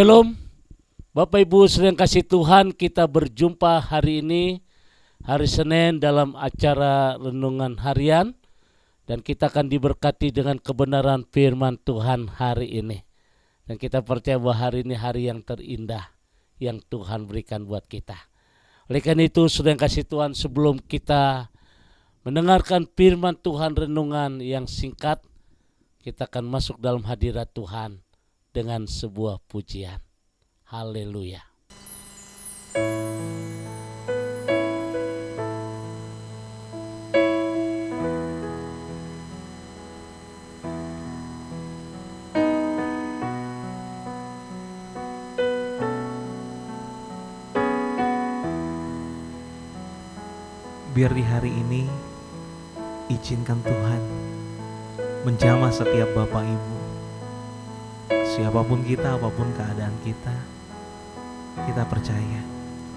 Shalom, Bapak Ibu sedang kasih Tuhan, kita berjumpa hari ini, hari Senin dalam acara renungan harian. Dan kita akan diberkati dengan kebenaran firman Tuhan hari ini. Dan kita percaya bahwa hari ini hari yang terindah yang Tuhan berikan buat kita. Oleh karena itu sedang kasih Tuhan, sebelum kita mendengarkan firman Tuhan renungan yang singkat, kita akan masuk dalam hadirat Tuhan dengan sebuah pujian. Haleluya. Biar di hari ini izinkan Tuhan menjamah setiap Bapak Ibu. Siapapun kita, apapun keadaan kita percaya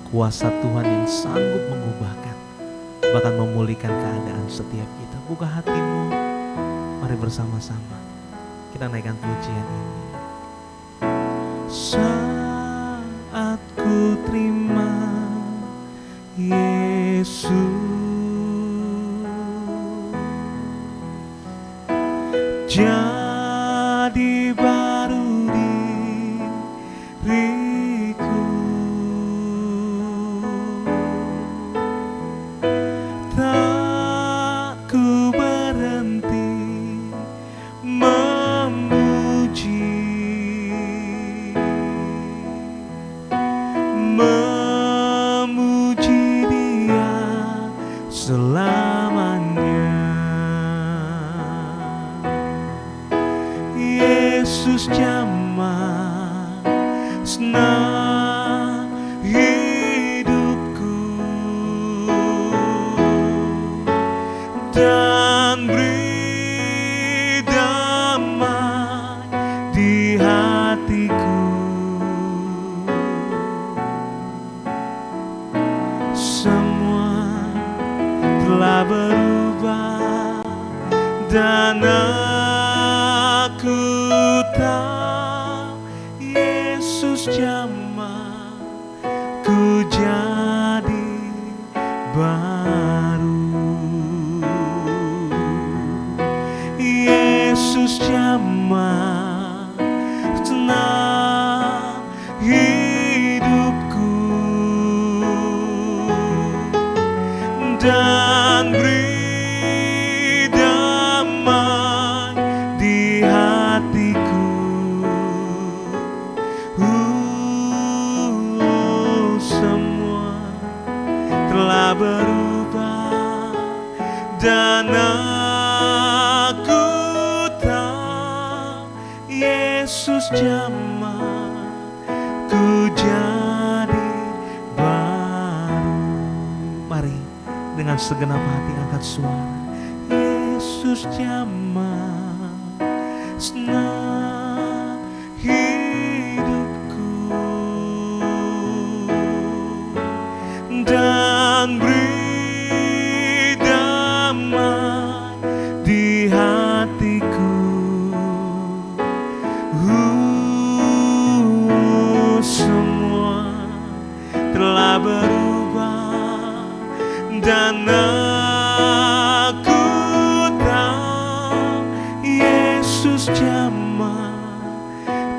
kuasa Tuhan yang sanggup mengubahkan, bahkan memulihkan keadaan setiap kita. Buka hatimu, mari bersama-sama kita naikkan pujian ini. Saat ku terima Yesus, jadi baru diriku, tak ku berhenti memuji, Dia selamanya. Yesus jamah senang hidupku dan beri damai di hatiku. Semua telah berubah dan aku tahu Yesus jamah ku jadi baru. Yesus jamah tenang hidupku dan beri damai di hatiku. Semua telah berubah dan aku tahu Yesus jamah ku jadi baru. Mari dengan segenap hati angkat suara. Yesus jamah senang hidupku dan beri damai di hatiku. Semua telah berubah dan aku tahu Yesus jamah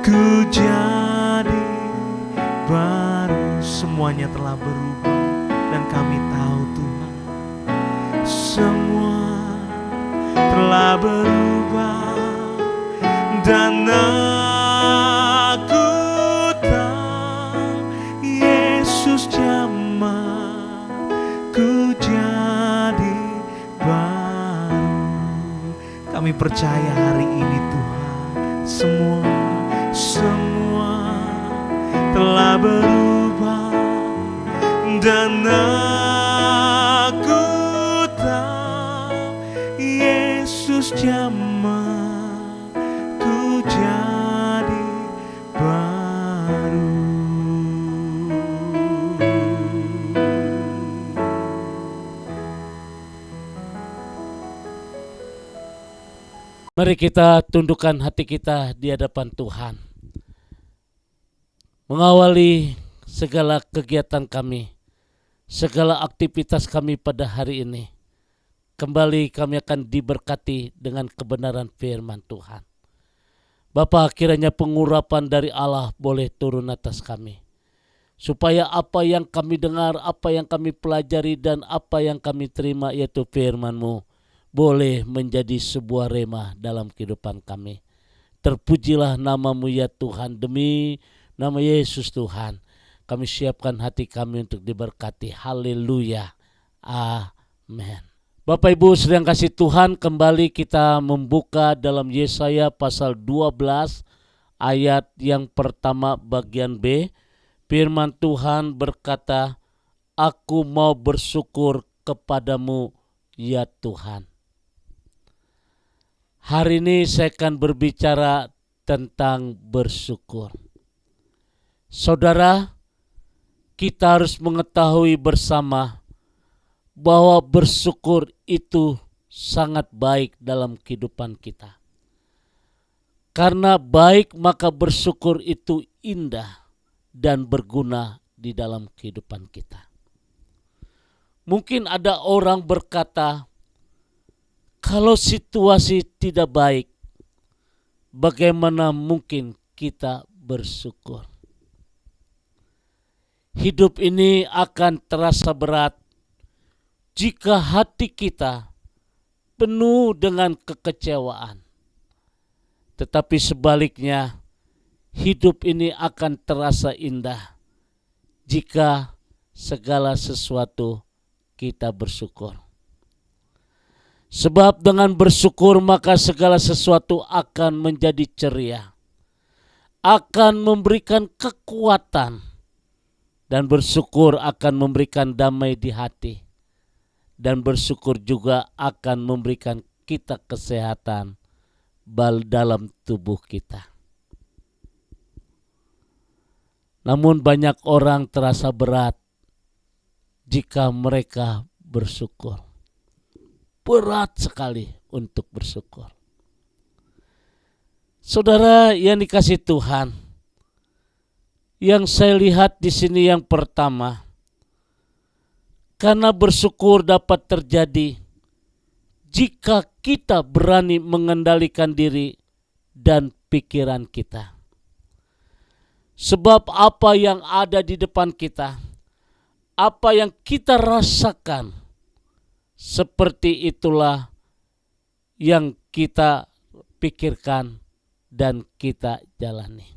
ku jadi baru. Semuanya telah berubah dan kami tahu Tuhan, semua telah berubah dan aku tahu Yesus jamah ku jadi baru. Kami percaya hari ini Tuhan, semua telah berubah dan aku tahu Yesus jamah ku jadi baru. Mari kita tundukkan hati kita di hadapan Tuhan. mengawali segala kegiatan kami, segala aktivitas kami pada hari ini. Kembali kami akan diberkati dengan kebenaran firman Tuhan. Bapa, kiranya pengurapan dari Allah boleh turun atas kami, supaya apa yang kami dengar, apa yang kami pelajari, dan apa yang kami terima, yaitu firman-Mu, boleh menjadi sebuah rema dalam kehidupan kami. Terpujilah nama-Mu ya Tuhan, demi nama Yesus Tuhan. Kami siapkan hati kami untuk diberkati. Haleluya. Amin. Bapak Ibu sedang kasih Tuhan, kembali kita membuka dalam Yesaya pasal 12 ayat yang pertama bagian B. Firman Tuhan berkata, "Aku mau bersyukur kepadamu ya Tuhan." Hari ini saya akan berbicara tentang bersyukur. Saudara, kita harus mengetahui bersama bahwa bersyukur itu sangat baik dalam kehidupan kita. Karena baik maka bersyukur itu indah dan berguna di dalam kehidupan kita. Mungkin ada orang berkata, kalau situasi tidak baik, bagaimana mungkin kita bersyukur? Hidup ini akan terasa berat jika hati kita penuh dengan kekecewaan. Tetapi sebaliknya, hidup ini akan terasa indah jika segala sesuatu kita bersyukur. Sebab dengan bersyukur maka segala sesuatu akan menjadi ceria, akan memberikan kekuatan, dan bersyukur akan memberikan damai di hati. Dan bersyukur juga akan memberikan kita kesehatan dalam tubuh kita. Namun banyak orang terasa berat jika mereka bersyukur. Berat sekali untuk bersyukur. Saudara yang dikasihi Tuhan, yang saya lihat di sini yang pertama, karena bersyukur dapat terjadi jika kita berani mengendalikan diri dan pikiran kita. Sebab apa yang ada di depan kita, apa yang kita rasakan, seperti itulah yang kita pikirkan dan kita jalani.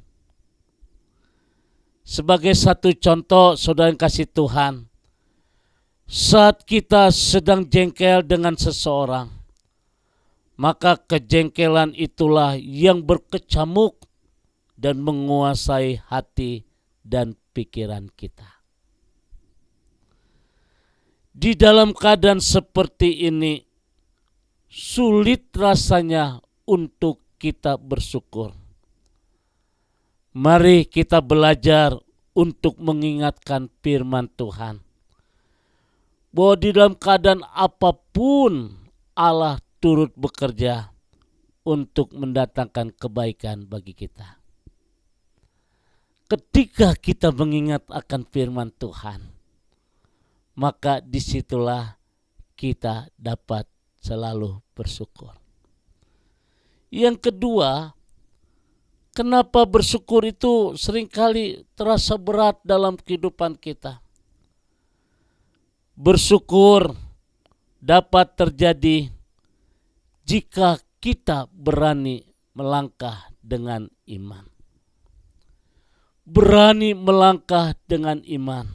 Sebagai satu contoh, saudara yang kasih Tuhan, saat kita sedang jengkel dengan seseorang, maka kejengkelan itulah yang berkecamuk dan menguasai hati dan pikiran kita. Di dalam keadaan seperti ini, sulit rasanya untuk kita bersyukur. Mari kita belajar untuk mengingatkan firman Tuhan, bahwa di dalam keadaan apapun Allah turut bekerja untuk mendatangkan kebaikan bagi kita. Ketika kita mengingat akan firman Tuhan, maka disitulah kita dapat selalu bersyukur. Yang kedua, kenapa bersyukur itu seringkali terasa berat dalam kehidupan kita? Bersyukur dapat terjadi jika kita berani melangkah dengan iman. Berani melangkah dengan iman.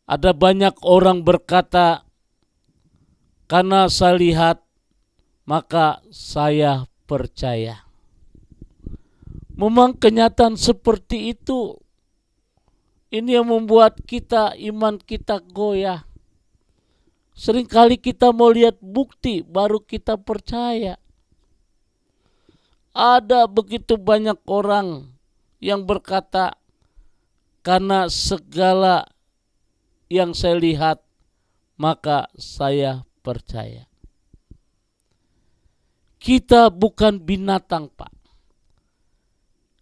Ada banyak orang berkata, karena saya lihat, maka saya percaya. Memang kenyataan seperti itu, ini yang membuat kita, iman kita goyah. Seringkali kita mau lihat bukti baru kita percaya. Ada begitu banyak orang yang berkata, karena segala yang saya lihat, maka saya percaya. Kita bukan binatang, Pak.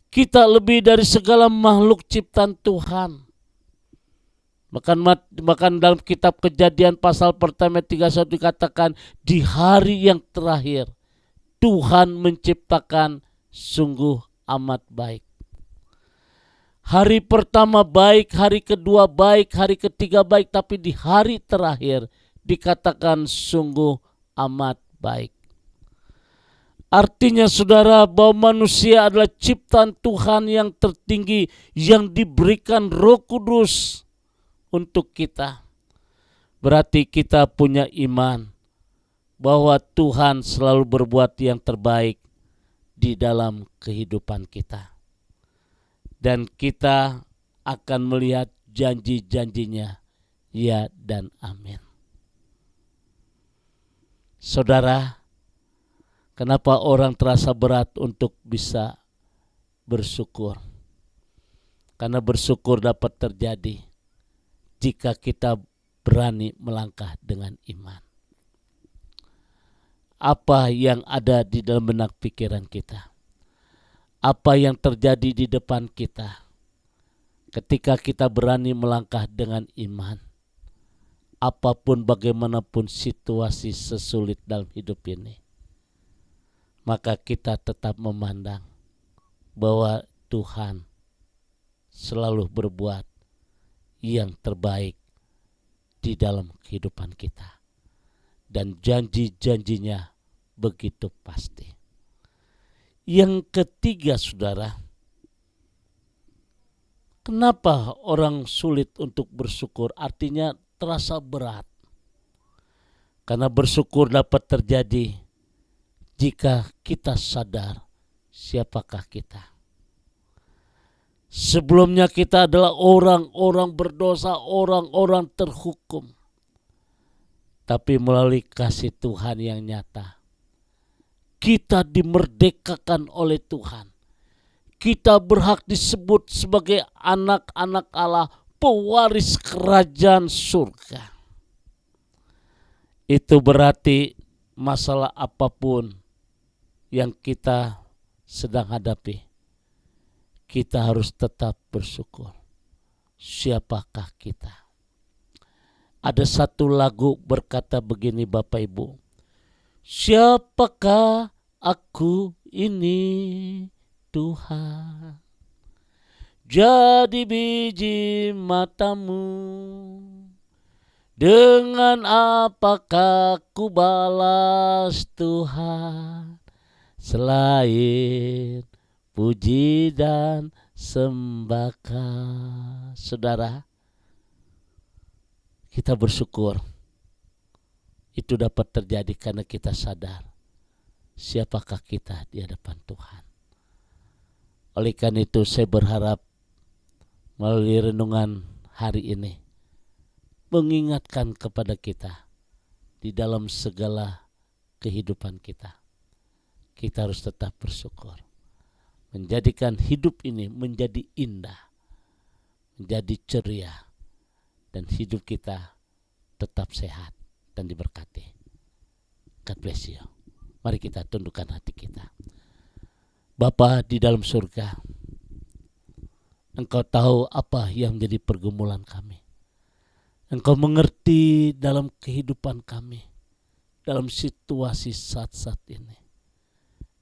Kita lebih dari segala makhluk ciptaan Tuhan. Bahkan dalam kitab Kejadian pasal pertama 31 dikatakan, di hari yang terakhir Tuhan menciptakan sungguh amat baik. Hari pertama baik, hari kedua baik, hari ketiga baik, tapi di hari terakhir dikatakan sungguh amat baik. Artinya saudara, bahwa manusia adalah ciptaan Tuhan yang tertinggi yang diberikan Roh Kudus untuk kita. Berarti kita punya iman bahwa Tuhan selalu berbuat yang terbaik di dalam kehidupan kita. Dan kita akan melihat janji-janjinya, ya dan amin. Saudara, kenapa orang terasa berat untuk bisa bersyukur? Karena bersyukur dapat terjadi jika kita berani melangkah dengan iman. Apa yang ada di dalam benak pikiran kita? Apa yang terjadi di depan kita ketika kita berani melangkah dengan iman? Apapun bagaimanapun situasi sesulit dalam hidup ini, maka kita tetap memandang bahwa Tuhan selalu berbuat yang terbaik di dalam kehidupan kita. Dan janji-janjinya begitu pasti. Yang ketiga saudara, kenapa orang sulit untuk bersyukur? Artinya terasa berat. Karena bersyukur dapat terjadi jika kita sadar siapakah kita. Sebelumnya kita adalah orang-orang berdosa, orang-orang terhukum. Tapi melalui kasih Tuhan yang nyata, kita dimerdekakan oleh Tuhan. Kita berhak disebut sebagai anak-anak Allah, pewaris kerajaan surga. Itu berarti masalah apapun yang kita sedang hadapi, kita harus tetap bersyukur. Siapakah kita? Ada satu lagu berkata begini Bapak Ibu. Siapakah aku ini Tuhan? Jadi biji matamu. Dengan apakah ku balas Tuhan? Selain puji dan sembahkan. Saudara, kita bersyukur. Itu dapat terjadi karena kita sadar siapakah kita di hadapan Tuhan. Oleh karena itu saya berharap melalui renungan hari ini mengingatkan kepada kita di dalam segala kehidupan kita. Kita harus tetap bersyukur. Menjadikan hidup ini menjadi indah, menjadi ceria, dan hidup kita tetap sehat dan diberkati. God bless you. Mari kita tundukkan hati kita. Bapa di dalam surga, Engkau tahu apa yang menjadi pergumulan kami. Engkau mengerti dalam kehidupan kami, dalam situasi saat-saat ini.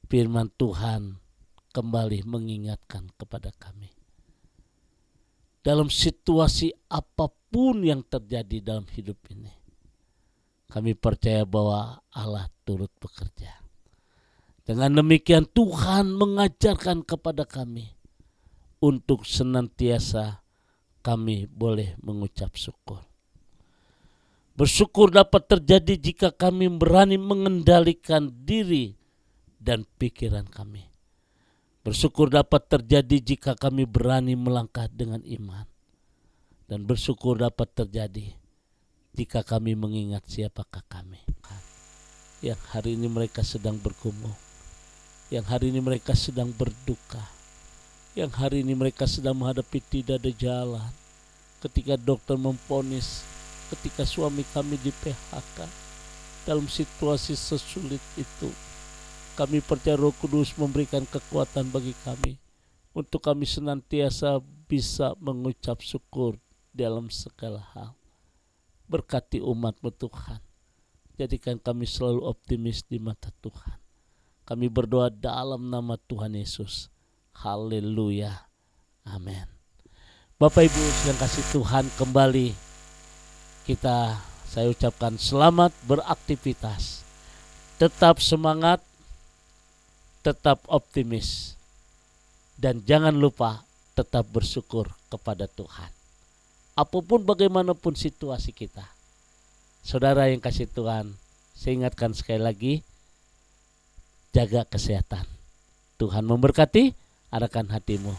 Firman Tuhan kembali mengingatkan kepada kami. Dalam situasi apapun yang terjadi dalam hidup ini, kami percaya bahwa Allah turut bekerja. Dengan demikian Tuhan mengajarkan kepada kami untuk senantiasa kami boleh mengucap syukur. Bersyukur dapat terjadi jika kami berani mengendalikan diri dan pikiran kami. Bersyukur dapat terjadi jika kami berani melangkah dengan iman. Dan bersyukur dapat terjadi jika kami mengingat siapakah kami. Yang hari ini mereka sedang bergumul. Yang hari ini mereka sedang berduka. Yang hari ini mereka sedang menghadapi tidak ada jalan. Ketika dokter memvonis, ketika suami kami di PHK. Dalam situasi sesulit itu, kami percaya Roh Kudus memberikan kekuatan bagi kami. untuk kami senantiasa bisa mengucap syukur dalam segala hal. Berkati umat-Mu Tuhan. Jadikan kami selalu optimis di mata Tuhan. Kami berdoa dalam nama Tuhan Yesus. Haleluya. Amin. Bapak Ibu yang kasih Tuhan, kembali saya ucapkan selamat beraktivitas. Tetap semangat, tetap optimis. Dan jangan lupa tetap bersyukur kepada Tuhan. Apapun bagaimanapun situasi kita. Saudara yang kasih Tuhan, saya ingatkan sekali lagi, jaga kesehatan. Tuhan memberkati, arahkan hatimu,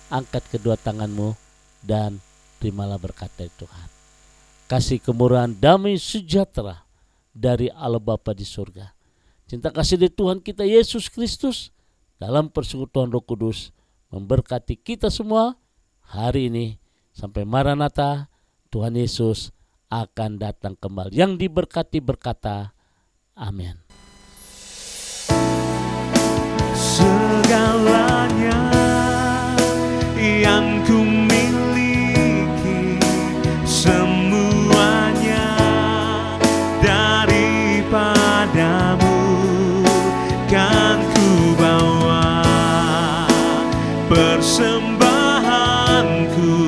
angkat kedua tanganmu, dan terimalah berkat dari Tuhan. Kasih kemurahan, damai, sejahtera dari Allah Bapa di surga. Cinta kasih dari Tuhan kita Yesus Kristus dalam persekutuan Roh Kudus memberkati kita semua hari ini sampai Maranatha. Tuhan Yesus akan datang kembali. Yang diberkati berkata, amin. Segalanya yang ku miliki, semuanya daripadamu kan ku bawa. Persembahanku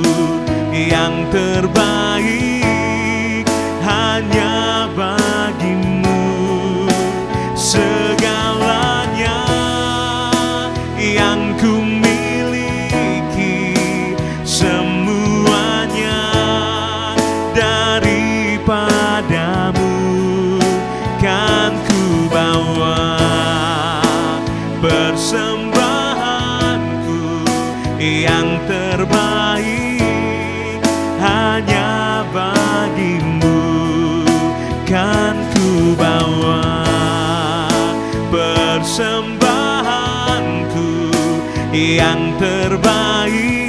yang terbaik hanya bagimu. Segalanya yang ku miliki, semuanya daripadamu kan ku bawa. Persembahanku yang terbaik hanya bagimu kan ku bawa. Persembahanku yang terbaik